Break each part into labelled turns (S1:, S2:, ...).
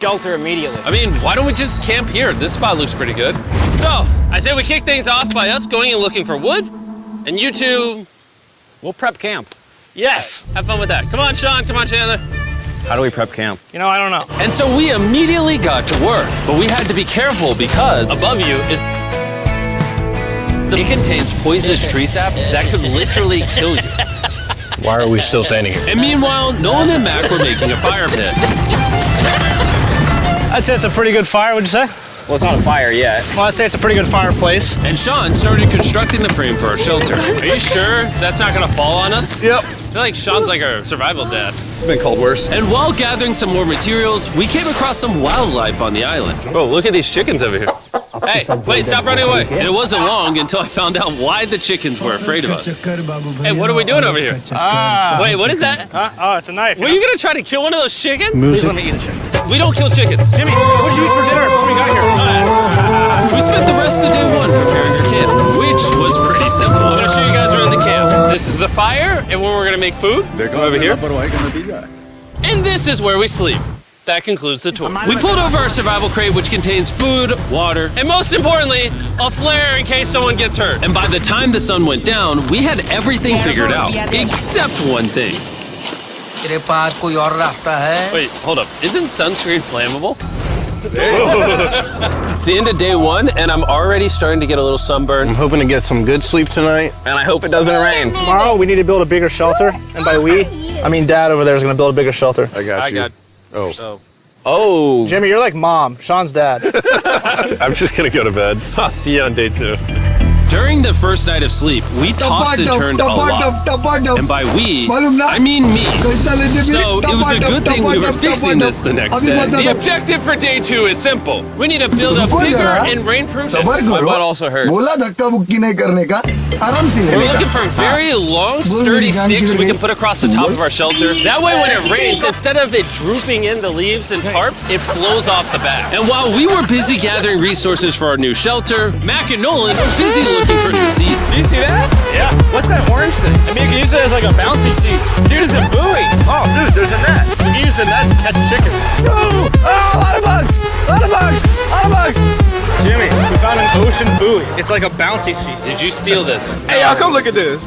S1: shelter immediately.
S2: I mean, why don't we just camp here? This spot looks pretty good. So, I say we kick things off by us going and looking for wood, and you two...
S1: We'll prep camp.
S2: Yes! Have fun with that. Come on, Sean. Come on, Chandler.
S1: How do we prep camp?
S3: You know, I don't know.
S2: And so we immediately got to work, but we had to be careful because above you is... It contains poisonous tree sap that could literally kill you.
S4: Why are we still standing here?
S2: And meanwhile, Nolan and Mac were making a fire pit.
S3: I'd say it's a pretty good fire, would you say?
S1: Well, it's not a fire yet.
S3: Well, I'd say it's a pretty good fireplace.
S2: And Sean started constructing the frame for our shelter. Are you sure that's not gonna fall on us?
S4: Yep.
S2: I feel like Sean's like our survival dad.
S4: Been called worse.
S2: And while gathering some more materials, we came across some wildlife on the island. Oh, look at these chickens over here. Hey, wait, stop running away. And it wasn't long until I found out why the chickens were afraid of us. Hey, what are we doing over here? Wait, what is that?
S3: Oh, it's a knife.
S2: Were you gonna try to kill one of those chickens?
S3: Please let me eat a chicken.
S2: We don't kill chickens.
S3: Jimmy, what did you eat for dinner before you got here?
S2: We spent the rest of day one preparing our camp, which was pretty simple. I'm gonna show you guys around the camp. This is the fire, and where we're gonna make food. Over here. And this is where we sleep. That concludes the tour. We pulled over our survival crate, which contains food, water, and most importantly, a flare in case someone gets hurt. And by the time the sun went down, we had everything figured out, except one thing. Wait, hold up. Isn't sunscreen flammable? It's the end of day one, and I'm already starting to get a little sunburn.
S4: I'm hoping to get some good sleep tonight.
S1: And I hope it doesn't rain.
S3: Tomorrow, we need to build a bigger shelter. And by we, I mean Dad over there is going to build a bigger shelter.
S4: I got you.
S1: Oh.
S3: Jimmy, you're like Mom. Sean's dad.
S4: I'm just gonna go to bed. I'll see you on day 2.
S2: During the first night of sleep, we tossed and turned a lot. And by we, I mean me. So it was a good thing we were fixing this the next day. The objective for day 2 is simple. We need to build a bigger and rain-proof shelter. My butt also hurts. We're looking for very long, sturdy sticks we can put across the top of our shelter. That way when it rains, instead of it drooping in the leaves and tarp, it flows off the back. And while we were busy gathering resources for our new shelter, Mac and Nolan were busy looking for new seats.
S1: Do you see that?
S3: Yeah.
S1: What's that orange thing?
S3: I mean, you can use it as like a bouncy seat.
S1: Dude, it's a buoy.
S3: Oh, dude, there's a net. You can use the net to catch chickens.
S1: Oh, a lot of bugs. A lot of bugs. A lot of bugs.
S3: Jimmy, we found an ocean buoy. It's like a bouncy seat.
S2: Did you steal this?
S1: Hey, y'all, come look at this.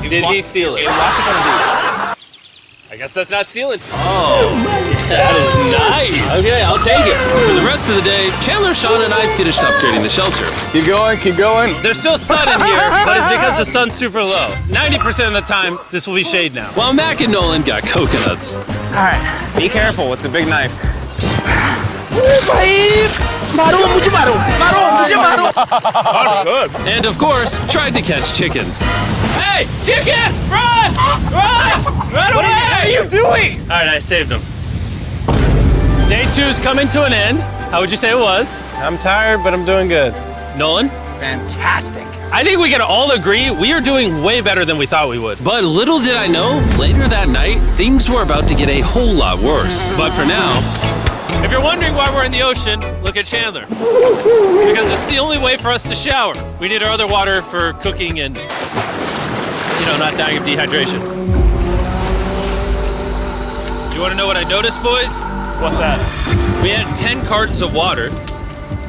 S2: Did he steal it?
S1: Wash it on the beach.
S2: I guess that's not stealing. Oh, that is nice. Okay, I'll take it. For the rest of the day, Chandler, Sean, and I finished upgrading the shelter.
S4: Keep going, keep going.
S2: There's still sun in here, but it's because the sun's super low. 90% of the time, this will be shade now. While Mac and Nolan got coconuts.
S1: All right, be careful. It's a big knife.
S2: And of course, tried to catch chickens. Hey, chickens, run! Run! Run away!
S1: What are you doing?
S2: All right, I saved them. Day 2's coming to an end. How would you say it was?
S4: I'm tired, but I'm doing good.
S2: Nolan?
S1: Fantastic.
S2: I think we can all agree we are doing way better than we thought we would. But little did I know, later that night, things were about to get a whole lot worse. But for now, if you're wondering why we're in the ocean, look at Chandler. Because it's the only way for us to shower. We need our other water for cooking and, not dying of dehydration. You want to know what I noticed, boys?
S3: What's that?
S2: We had 10 cartons of water,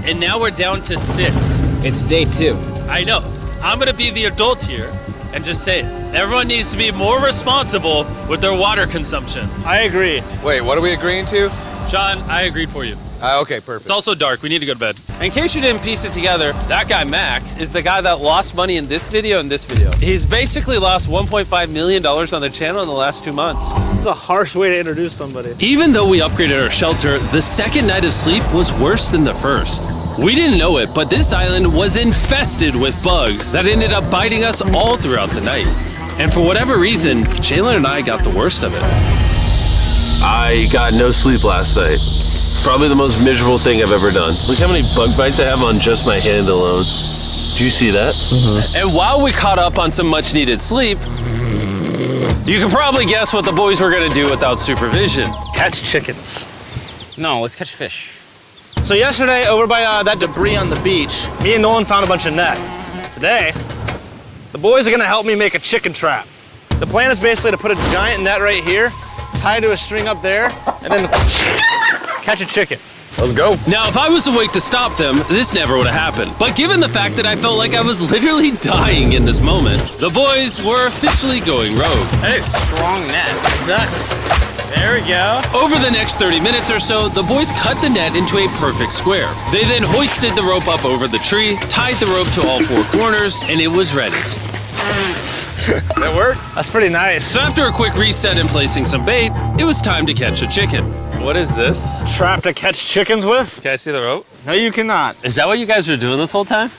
S2: and now we're down to 6.
S1: It's day 2.
S2: I know. I'm gonna be the adult here and just say it. Everyone needs to be more responsible with their water consumption.
S3: I agree.
S4: Wait, what are we agreeing to?
S2: Sean, I agreed for you.
S4: Okay, perfect.
S2: It's also dark. We need to go to bed. In case you didn't piece it together, that guy Mac is the guy that lost money in this video and this video. He's basically lost $1.5 million on the channel in the last 2 months.
S3: It's a harsh way to introduce somebody.
S2: Even though we upgraded our shelter, the second night of sleep was worse than the first. We didn't know it, but this island was infested with bugs that ended up biting us all throughout the night. And for whatever reason, Chandler and I got the worst of it. I got no sleep last night. Probably the most miserable thing I've ever done. Look how many bug bites I have on just my hand alone. Do you see that? Mm-hmm. And while we caught up on some much needed sleep, you can probably guess what the boys were gonna do without supervision.
S3: Catch chickens.
S1: No, let's catch fish.
S3: So yesterday, over by that debris on the beach, me and Nolan found a bunch of net. Today, the boys are gonna help me make a chicken trap. The plan is basically to put a giant net right here, tie to a string up there, and then catch a chicken.
S1: Let's go.
S2: Now, if I was awake to stop them, this never would have happened. But given the fact that I felt like I was literally dying in this moment, the boys were officially going rogue.
S5: That is strong net.
S3: Exactly. There we go.
S2: Over the next 30 minutes or so, the boys cut the net into a perfect square. They then hoisted the rope up over the tree, tied the rope to all four corners, and it was ready.
S1: That works.
S3: That's pretty nice.
S2: So after a quick reset and placing some bait, it was time to catch a chicken.
S4: What is this?
S3: Trap to catch chickens with?
S4: Can I see the rope?
S3: No, you cannot.
S2: Is that what you guys were doing this whole time?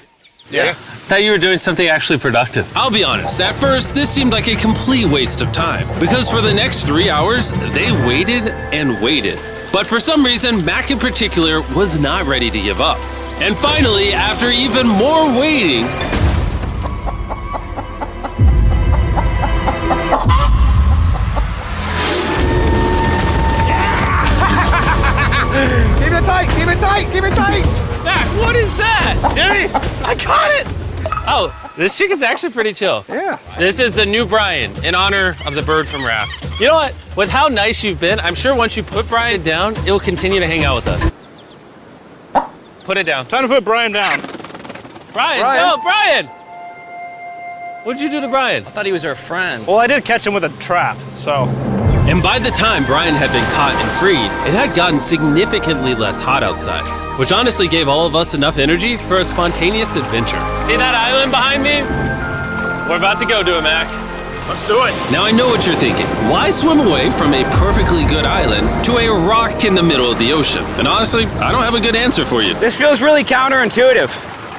S3: Yeah.
S2: Thought you were doing something actually productive. I'll be honest, at first, this seemed like a complete waste of time. Because for the next 3 hours, they waited and waited. But for some reason, Mac in particular was not ready to give up. And finally, after even more waiting,
S1: Keep it tight, keep it tight, keep it tight.
S2: Mac, what is that?
S3: Jimmy, I caught it.
S2: Oh, this chicken's actually pretty chill.
S1: Yeah.
S2: This is the new Brian in honor of the bird from Raft. You know what? With how nice you've been, I'm sure once you put Brian down, it will continue to hang out with us. Put it down.
S3: Time to put Brian down.
S2: Brian,
S1: Brian.
S2: no, Brian! What'd you do to Brian?
S5: I thought he was our friend.
S3: Well, I did catch him with a trap, so.
S2: And by the time Brian had been caught and freed, it had gotten significantly less hot outside, which honestly gave all of us enough energy for a spontaneous adventure. See that island behind me? We're about to go to it, Mac.
S3: Let's do it.
S2: Now I know what you're thinking. Why swim away from a perfectly good island to a rock in the middle of the ocean? And honestly, I don't have a good answer for you.
S5: This feels really counterintuitive.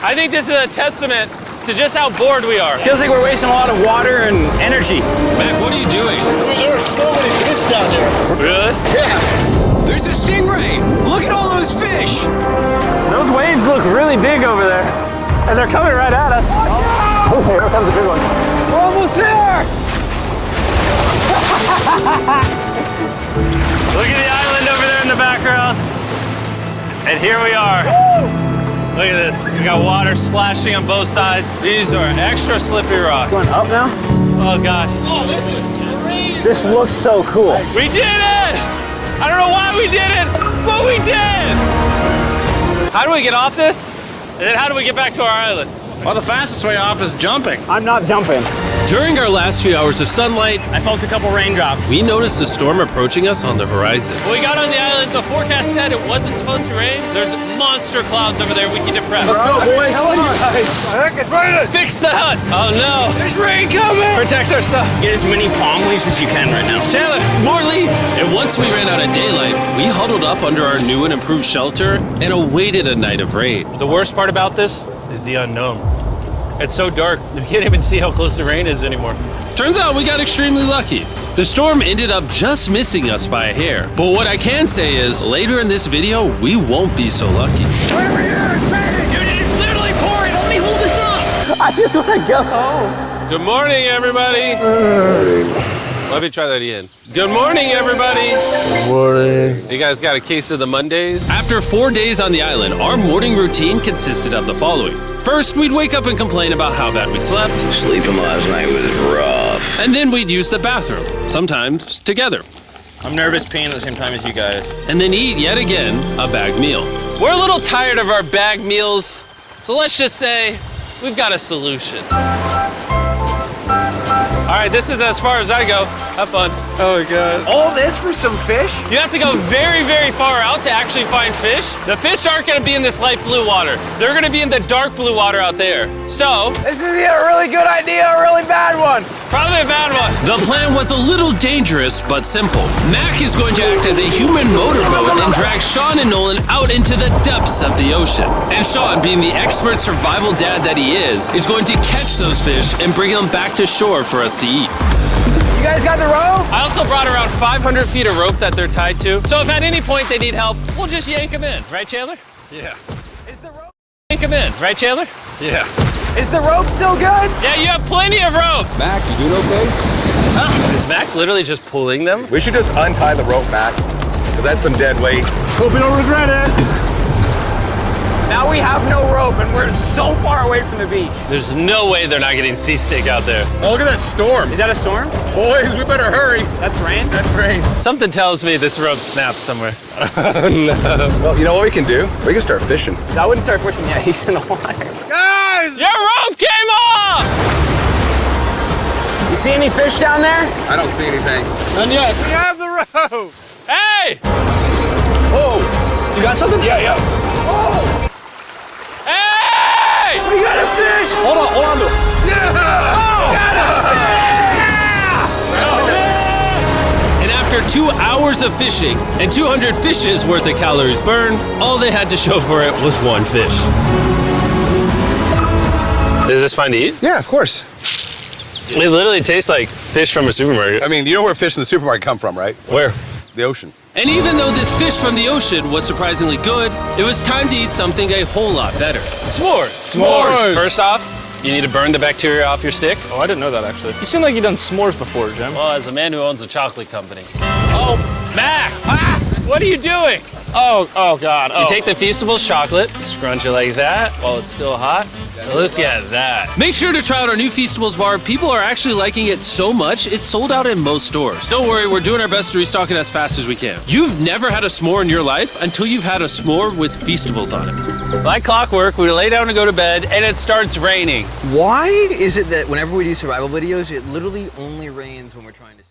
S2: I think this is a testament to just how bored we are.
S5: Feels like we're wasting a lot of water and energy.
S2: Mac, what are you doing?
S1: There are so many fish down there.
S2: Really?
S1: Yeah. There's a stingray. Look at all those fish.
S3: Those waves look really big over there. And they're coming right at us. Oh, here comes a big one.
S1: We're almost there.
S2: Look at the island over there in the background. And here we are. Look at this. We got water splashing on both sides. These are extra slippery rocks.
S3: Going up now?
S2: Oh gosh.
S1: Oh, this is crazy.
S3: This looks so cool.
S2: We did it! I don't know why we did it, but we did! How do we get off this? And then how do we get back to our island?
S3: Well, the fastest way off is jumping. I'm not jumping.
S2: During our last few hours of sunlight,
S5: I felt a couple raindrops.
S2: we noticed a storm approaching us on the horizon. When we got on the island, the forecast said it wasn't supposed to rain. There's monster clouds over there we need to prep.
S1: Let's go, boys. Come on. Guys.
S2: Fix the hut! Oh no!
S1: There's rain coming.
S2: Protect our stuff.
S5: Get as many palm leaves as you can right now.
S2: Chandler, more leaves! And once we ran out of daylight, we huddled up under our new and improved shelter and awaited a night of rain. The worst part about this is the unknown. It's so dark, you can't even see how close the rain is anymore. Turns out we got extremely lucky. The storm ended up just missing us by a hair. But what I can say is, later in this video, we won't be so lucky.
S1: Wait over here. It's raining.
S2: Dude, it is literally pouring! Let me hold this up!
S3: I just want to go home.
S4: Good morning, everybody. Let me try that again. Good morning, everybody. Good morning. You guys got a case of the Mondays?
S2: After 4 days on the island, our morning routine consisted of the following. First, we'd wake up and complain about how bad we slept.
S6: Sleeping last night was rough.
S2: And then we'd use the bathroom, sometimes together.
S5: I'm nervous peeing at the same time as you guys.
S2: And then eat, yet again, a bagged meal. We're a little tired of our bagged meals, so let's just say we've got a solution. All right, this is as far as I go. Have fun.
S1: Oh my God.
S6: All this for some fish?
S2: You have to go very, very far out to actually find fish. The fish aren't gonna be in this light blue water. They're gonna be in the dark blue water out there. So,
S6: This is either a really good idea or a really bad one.
S2: probably a bad one. The plan was a little dangerous, but simple. Mac is going to act as a human motorboat and drag Sean and Nolan out into the depths of the ocean. And Sean, being the expert survival dad that he is going to catch those fish and bring them back to shore for us to eat.
S6: You guys got the rope?
S2: I also brought around 500 feet of rope that they're tied to. So if at any point they need help, we'll just yank them in. Right, Chandler?
S4: Yeah.
S2: Is the rope? Yank them in. Right, Chandler?
S4: Yeah.
S6: Is the rope still good?
S2: Yeah, you have plenty of rope.
S1: Mac, you doing okay?
S2: Is Mac literally just pulling them?
S1: We should just untie the rope, Mac. Because that's some dead weight.
S3: Hope you don't regret it.
S6: Now we have no rope and we're so far away from the beach.
S2: There's no way they're not getting seasick out there.
S3: Oh, look at that storm.
S6: Is that a storm?
S3: Boys, we better hurry.
S6: That's rain?
S3: That's rain.
S2: Something tells me this rope snapped somewhere.
S3: Well, you know what we can do? We can start fishing.
S6: I wouldn't start fishing yet. He's in the water.
S3: Guys!
S2: Your rope came off!
S6: You see any fish down there?
S3: I don't see anything.
S2: None yet.
S3: We have the rope.
S2: Hey!
S3: Oh, you got something? Yeah.
S2: Hey!
S6: We got a fish!
S3: Hold on to it.
S2: And after 2 hours of fishing and 200 fishes worth of calories burned, all they had to show for it was one fish. Is this fun to eat?
S3: Yeah, of course.
S2: It literally tastes like fish from a supermarket.
S3: I mean, you know where fish in the supermarket come from, right?
S2: Where?
S3: The ocean.
S2: And even though this fish from the ocean was surprisingly good, it was time to eat something a whole lot better. S'mores.
S3: S'mores.
S2: First off, you need to burn the bacteria off your stick.
S3: Oh, I didn't know that, actually. You seem like you've done s'mores before, Jim.
S2: Well, as a man who owns a chocolate company. Oh, Mac! What are you doing?
S3: Oh, God.
S2: You take the Feastables chocolate, scrunch it like that while it's still hot. Look at that. Make sure to try out our new Feastables bar. People are actually liking it so much, it's sold out in most stores. Don't worry, we're doing our best to restock it as fast as we can. You've never had a s'more in your life until you've had a s'more with Feastables on it. Like clockwork, we lay down to go to bed, and it starts raining.
S7: Why is it that whenever we do survival videos, it literally only rains when we're trying to...